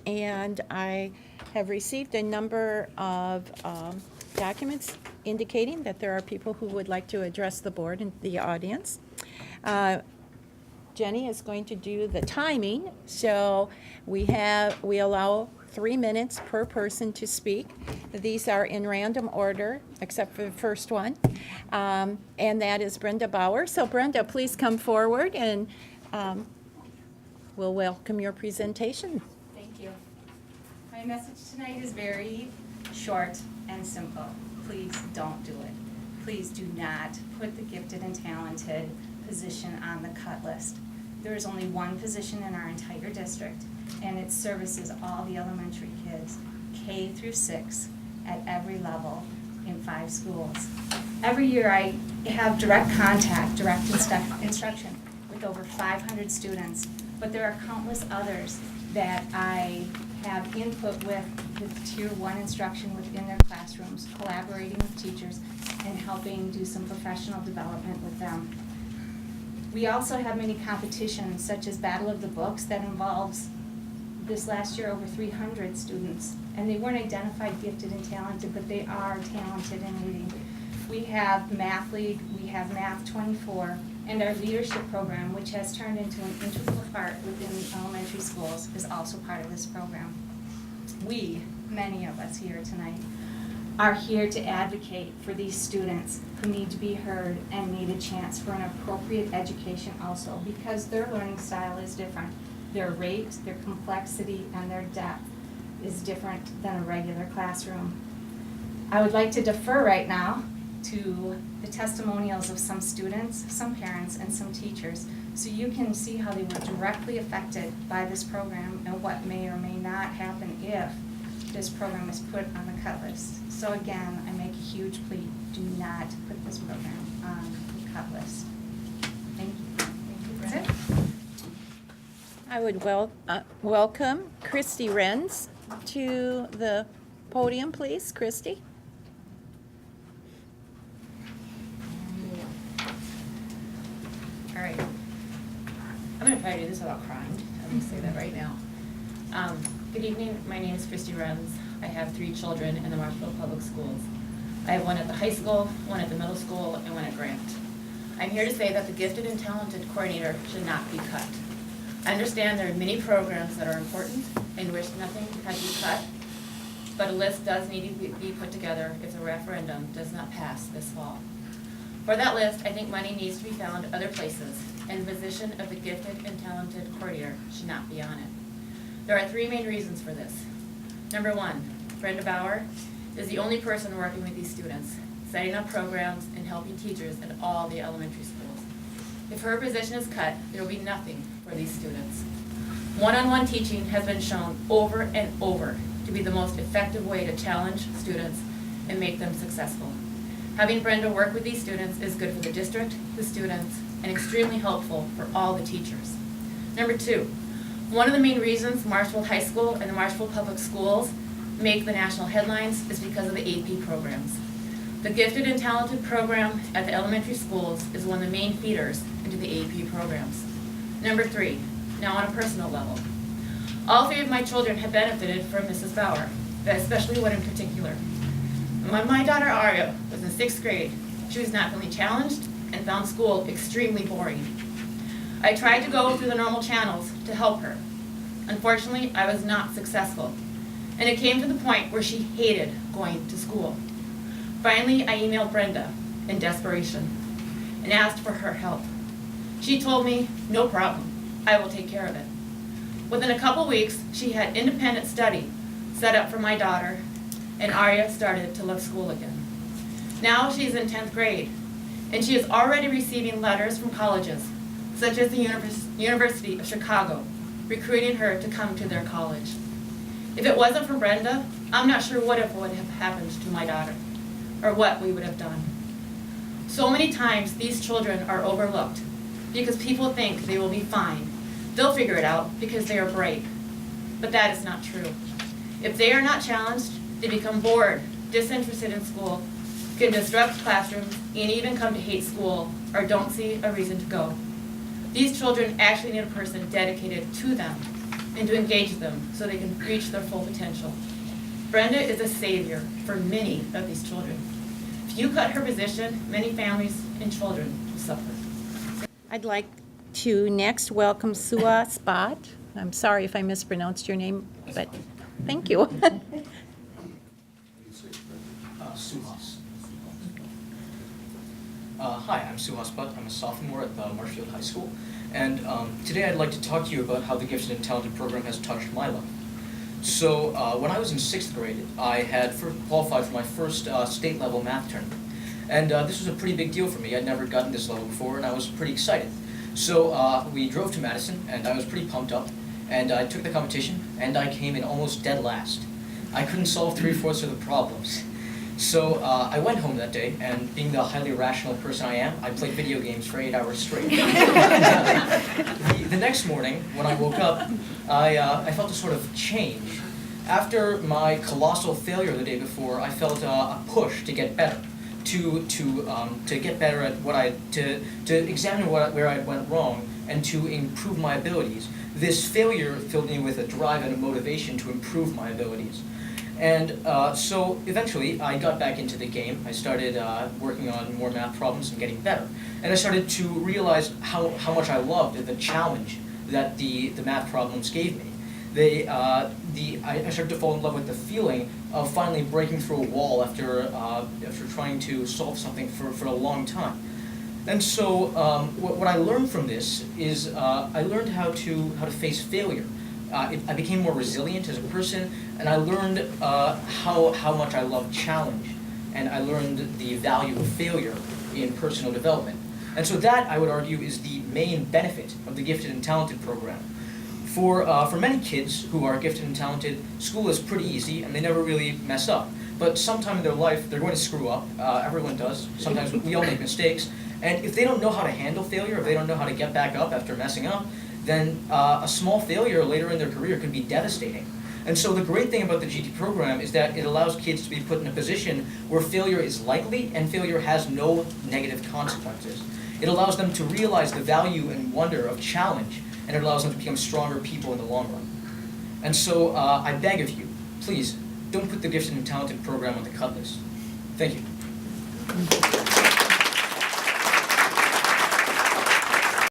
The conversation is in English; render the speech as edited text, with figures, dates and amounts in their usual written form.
and I have received a number of documents indicating that there are people who would like to address the board and the audience. Jenny is going to do the timing, so we allow 3 minutes per person to speak. These are in random order, except for the first one, and that is Brenda Bauer. So Brenda, please come forward, and we'll welcome your presentation. Thank you. My message tonight is very short and simple. Please don't do it. Please do not put the gifted and talented position on the cut list. There is only one position in our entire district, and it services all the elementary kids, K through 6, at every level in 5 schools. Every year I have direct contact, direct instruction with over 500 students, but there are countless others that I have input with Tier 1 instruction within their classrooms, collaborating with teachers, and helping do some professional development with them. We also have many competitions, such as Battle of the Books, that involves this last year over 300 students, and they weren't identified gifted and talented, but they are talented in reading. We have Math League, we have Math 24, and our leadership program, which has turned into an integral part within the elementary schools, is also part of this program. We, many of us here tonight, are here to advocate for these students who need to be heard and need a chance for an appropriate education also, because their learning style is different. Their rate, their complexity, and their depth is different than a regular classroom. I would like to defer right now to the testimonials of some students, some parents, and some teachers, so you can see how they were directly affected by this program and what may or may not happen if this program is put on the cut list. So again, I make a huge plea, do not put this program on the cut list. Thank you. Thank you, Brenda. I would welcome Christy Renz to the podium, please. Christy. All right. I'm going to try to do this without crying. I'm going to say that right now. Good evening. My name is Christy Renz. I have 3 children in the Marshville Public Schools. I have one at the high school, one at the middle school, and one at Grant. I'm here to say that the gifted and talented coordinator should not be cut. I understand there are many programs that are important in which nothing has to be cut, but a list does need to be put together if the referendum does not pass this fall. For that list, I think money needs to be found other places, and the position of the gifted and talented coordinator should not be on it. There are 3 main reasons for this. Number 1, Brenda Bauer is the only person working with these students, setting up programs and helping teachers at all the elementary schools. If her position is cut, there will be nothing for these students. One-on-one teaching has been shown over and over to be the most effective way to challenge students and make them successful. Having Brenda work with these students is good for the district, the students, and extremely helpful for all the teachers. Number 2, one of the main reasons Marshville High School and the Marshville Public Schools make the national headlines is because of the AP programs. The Gifted and Talented program at the elementary schools is one of the main feeders into the AP programs. Number 3, now on a personal level. All 3 of my children have benefited from Mrs. Bauer, but especially one in particular. When my daughter Aria was in 6th grade, she was not feeling challenged and found school extremely boring. I tried to go through the normal channels to help her. Unfortunately, I was not successful, and it came to the point where she hated going to school. Finally, I emailed Brenda in desperation and asked for her help. She told me, no problem, I will take care of it. Within a couple weeks, she had independent study set up for my daughter, and Aria started to love school again. Now she's in 10th grade, and she is already receiving letters from colleges, such as the University of Chicago, recruiting her to come to their college. If it wasn't for Brenda, I'm not sure what would have happened to my daughter, or what we would have done. So many times these children are overlooked because people think they will be fine. They'll figure it out because they are bright. But that is not true. If they are not challenged, they become bored, disinterested in school, can disrupt classrooms, and even come to hate school or don't see a reason to go. These children actually need a person dedicated to them and to engage them so they can reach their full potential. Brenda is a savior for many of these children. If you cut her position, many families and children will suffer. I'd like to next welcome Sua Spot. I'm sorry if I mispronounced your name, but thank you. Suhas. Hi, I'm Suhas Butt. I'm a sophomore at Marshfield High School, and today I'd like to talk to you about how the Gifted and Talented program has touched my life. So when I was in 6th grade, I had qualified for my first state level math tournament, and this was a pretty big deal for me. I'd never gotten this level before, and I was pretty excited. So we drove to Madison, and I was pretty pumped up, and I took the competition, and I came in almost dead last. I couldn't solve 3/4 of the problems. So I went home that day, and being the highly rational person I am, I played video games for 8 hours straight. The next morning, when I woke up, I felt a sort of change. After my colossal failure the day before, I felt a push to get better, to get better at to examine where I went wrong, and to improve my abilities. This failure filled me with a drive and a motivation to improve my abilities. And so eventually I got back into the game. I started working on more math problems and getting better. And I started to realize how much I loved the challenge that the math problems gave me. I started to fall in love with the feeling of finally breaking through a wall after trying to solve something for a long time. And so what I learned from this is I learned how to face failure. I became more resilient as a person, and I learned how much I love challenge, and I learned the value of failure in personal development. And so that, I would argue, is the main benefit of the Gifted and Talented program. For many kids who are gifted and talented, school is pretty easy, and they never really mess up. But sometime in their life, they're going to screw up. Everyone does. Sometimes we all make mistakes. And if they don't know how to handle failure, if they don't know how to get back up after messing up, then a small failure later in their career could be devastating. And so the great thing about the GT program is that it allows kids to be put in a position where failure is likely and failure has no negative consequences. It allows them to realize the value and wonder of challenge, and it allows them to become stronger people in the long run. And so I beg of you, please, don't put the Gifted and Talented program on the cut list. Thank you.